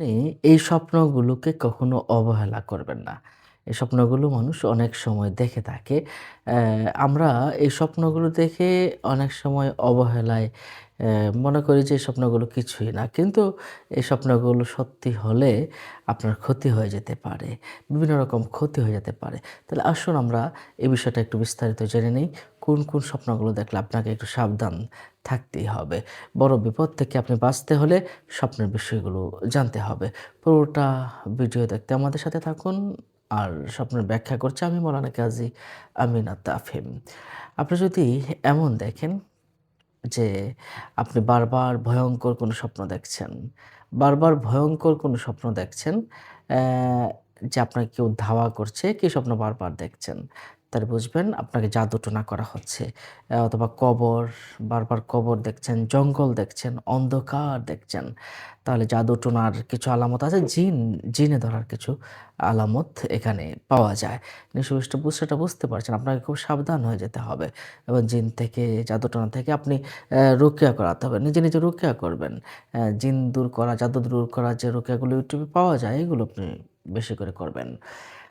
আপনি এই স্বপ্নগুলোকে কখনো অবহেলা করবেন না। এই স্বপ্নগুলো মানুষ অনেক সময় দেখে থাকে। আমরা এই স্বপ্নগুলো দেখে অনেক সময় অবহেলায় মনে করি যে এই স্বপ্নগুলো কিছুই না। কিন্তু এই স্বপ্নগুলো সত্যি হলে আপনার ক্ষতি হয়ে যেতে পারে। বিভিন্ন রকম ক্ষতি হয়ে যেতে পারে। তাহলে আসুন আমরা এই বিষয়টা একটু বিস্তারিত জেনে নেই। কোন স্বপ্নগুলো দেখলে আপনাকে একটু সাবধান থাকতেই হবে। বড় বিপদ থেকে আপনি বাঁচতে হলে স্বপ্নের বিষয়গুলো জানতে হবে। পুরোটা ভিডিও দেখতে আমাদের সাথে থাকুন। আর স্বপ্নের ব্যাখ্যা করছি আমি মাওলানা কাজী আমিন তাফহিম। আপনি যদি এমন দেখেন যে আপনি বারবার ভয়ংকর কোনো স্বপ্ন দেখছেন, বারবার ভয়ংকর কোনো স্বপ্ন দেখছেন, যে আপনাকে কেউ ধাওয়া করছে, কি স্বপ্ন বারবার দেখছেন। তাহলে বুঝবেন আপনাকে জাদুটোনা করা হচ্ছে। অথবা কবর, বারবার কবর দেখছেন, জঙ্গল দেখছেন, অন্ধকার দেখছেন। তাহলে জাদুটোনার কিছু আলামত আছে। জিনে ধরার কিছু আলামত এখানে পাওয়া যায়। নিঃসন্দেহে সেটা বুঝতে পারছেন। আপনাকে খুব সাবধান হয়ে যেতে হবে এবং জিন থেকে, জাদুটোনা থেকে আপনি রুকিয়া করাতে হবে। নিজে রুকিয়া করবেন। জিন দূর করা, জাদু দূর করা যে রুকিয়াগুলো YouTube এ পাওয়া যায়, এগুলো আপনি বেশি করে করবেন।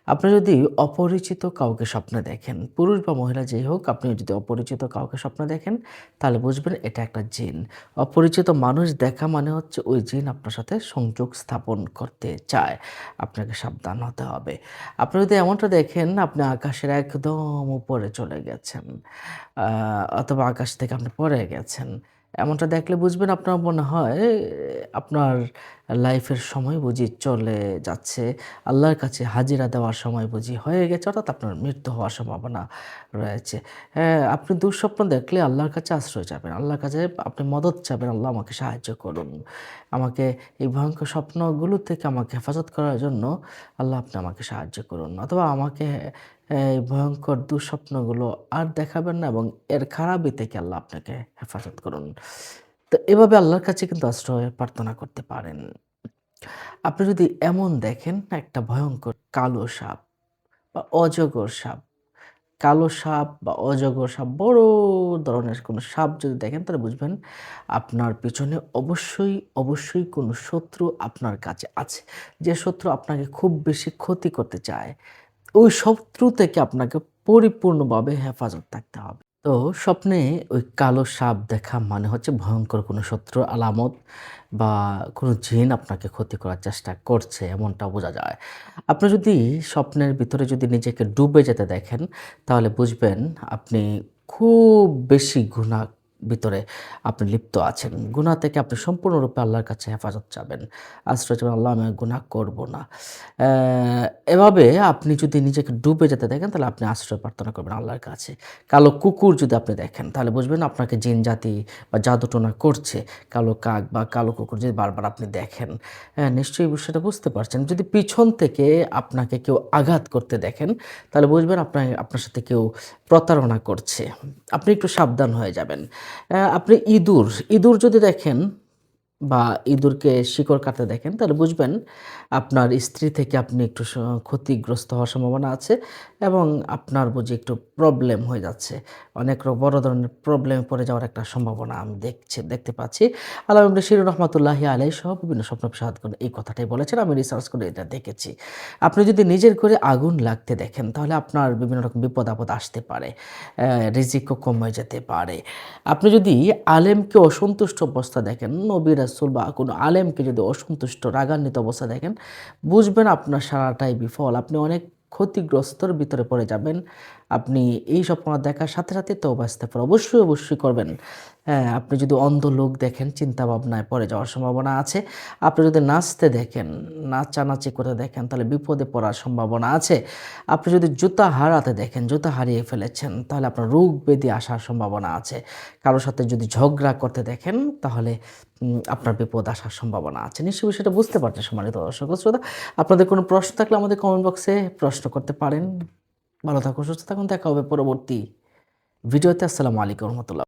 আপনি যদি অপরিচিত কাউকে স্বপ্নে দেখেন, পুরুষ বা মহিলা যেই হোক, আপনি যদি অপরিচিত কাউকে স্বপ্নে দেখেন, তাহলে বুঝবেন এটা একটা জিন। অপরিচিত মানুষ দেখা মানে হচ্ছে ওই জিন আপনার সাথে সংযোগ স্থাপন করতে চায়। আপনাকে সাবধান হতে হবে। আপনি যদি এমনটা দেখেন, আপনি আকাশের একদম উপরে চলে গেছেন, অথবা আকাশ থেকে আপনি পড়ে গেছেন। এমনটা দেখলে বুঝবেন আপনার মনে হয় আপনার লাইফের সময় বুঝি চলে যাচ্ছে। আল্লাহর কাছে হাজিরা দেওয়ার সময় বুঝি হয়ে গেছে, অর্থাৎ আপনার মৃত্যু হওয়ার সম্ভাবনা রয়েছে। আপনি দুঃস্বপ্ন দেখলে আল্লাহর কাছে আশ্রয় চাবেন। আল্লাহর কাছে আপনি মদদ চাবেন, "আল্লাহ আমাকে সাহায্য করুন। আমাকে এই ভয়ঙ্কর স্বপ্নগুলো থেকে আমাকে হেফাজত করার জন্য আল্লাহ আপনি আমাকে সাহায্য করুন।" অথবা আমাকে এই ভয়ঙ্কর দুঃস্বপ্নগুলো আর দেখাবেন না এবং এর খারাপই থেকে আল্লাহ আপনাকে হেফাজত করুন। তো এভাবে আল্লাহর কাছে কিন্তু আশ্রয় প্রার্থনা করতে পারেন। আপনি যদি এমন দেখেন একটা ভয়ঙ্কর কালো সাপ বা অজগর সাপ, কালো সাপ বা অজগর সাপ, বড় ধরনের কোনো সাপ যদি দেখেন তাহলে বুঝবেন আপনার পিছনে অবশ্যই কোনো শত্রু আপনার কাছে আছে। যে শত্রু আপনাকে খুব বেশি ক্ষতি করতে চায়। ওই শত্রু থেকে আপনাকে পরিপূর্ণভাবে হেফাজত থাকতে হবে। তো স্বপ্নে ওই কালো সাপ দেখা মানে হচ্ছে ভয়ঙ্কর কোনো শত্রুর আলামত বা কোনো জিন আপনাকে ক্ষতি করার চেষ্টা করছে, এমনটা বোঝা যায়। আপনি যদি স্বপ্নের ভিতরে যদি নিজেকে ডুবে যেতে দেখেন, তাহলে বুঝবেন আপনি খুব বেশি গুনাহ ভিতরে আপনি লিপ্ত আছেন। গুনাহ থেকে আপনি সম্পূর্ণরূপে আল্লাহর কাছে হেফাজত চাবেন। আশ্রয় চাবেন, "আল্লাহ আমি আর গুনাহ করব না।" এভাবে আপনি যদি নিজেকে ডুবে যেতে দেখেন, তাহলে আপনি আশ্রয় প্রার্থনা করবেন আল্লাহর কাছে। কালো কুকুর যদি আপনি দেখেন, তাহলে বুঝবেন আপনাকে জিন জাতি বা জাদুটোনা করছে। কালো কাক বা কালো কুকুর যদি বারবার আপনি দেখেন, নিশ্চয়ই বিষয়টা বুঝতে পারছেন। যদি পিছন থেকে আপনাকে কেউ আঘাত করতে দেখেন, তাহলে বুঝবেন আপনার সাথে কেউ প্রতারণা করছে। আপনি একটু সাবধান হয়ে যাবেন। আপনি ইঁদুর যদি দেখেন বা ইঁদুরকে শিকড় কাটতে দেখেন, তাহলে বুঝবেন আপনার স্ত্রী থেকে আপনি একটু ক্ষতিগ্রস্ত হওয়ার সম্ভাবনা আছে এবং আপনার বুঝি একটু প্রবলেম হয়ে যাচ্ছে। অনেক বড় ধরনের প্রবলেমে পড়ে যাওয়ার একটা সম্ভাবনা আমি দেখতে পাচ্ছি। আল্লামা ইবনে সিরিন রহমাতুল্লাহি আলাইহি সহ বিভিন্ন স্বপ্ন বিশারদগণ এই কথাটাই বলেছেন। আমি রিসার্চ করে এটা দেখেছি। আপনি যদি নিজের ঘরে আগুন লাগতে দেখেন, তাহলে আপনার বিভিন্ন রকম বিপদ-আপদ আসতে পারে। রিজিকও কমে যেতে পারে। আপনি যদি আলেমকে অসন্তুষ্ট অবস্থা দেখেন, নবী রাসূল বা কোনো আলেমকে যদি অসন্তুষ্ট, রাগান্বিত অবস্থা দেখেন, বুঝবেন আপনার সারাটাই বিফল। আপনি অনেক ক্ষতিগ্রস্তর ভিতরে পড়ে যাবেন। আপনি এই স্বপ্ন দেখার সাথে তওবা ইস্তেগফার অবশ্যই করবেন। হ্যাঁ, আপনি যদি অন্ধ লোক দেখেন, চিন্তা ভাবনায় পড়ে যাওয়ার সম্ভাবনা আছে। আপনি যদি নাচতে দেখেন, নাচানাচি করতে দেখেন, তাহলে বিপদে পড়ার সম্ভাবনা আছে। আপনি যদি জুতা হারাতে দেখেন, জুতা হারিয়ে ফেলেছেন, তাহলে আপনার রোগ ব্যাধি আসার সম্ভাবনা আছে। কারো সাথে যদি ঝগড়া করতে দেখেন, তাহলে আপনার বিপদ আসার সম্ভাবনা আছে। নিশ্চয়ই বিষয়টা বুঝতে পারছেন সম্মানিত দর্শক ও শ্রোতা। আপনাদের কোনো প্রশ্ন থাকলে আমাদের কমেন্ট বক্সে প্রশ্ন করতে পারেন। ভালো থাকুন, সুস্থ থাকুন। দেখা হবে পরবর্তী ভিডিওতে। আসসালামু আলাইকুম ওয়া রাহমাতুল্লাহ।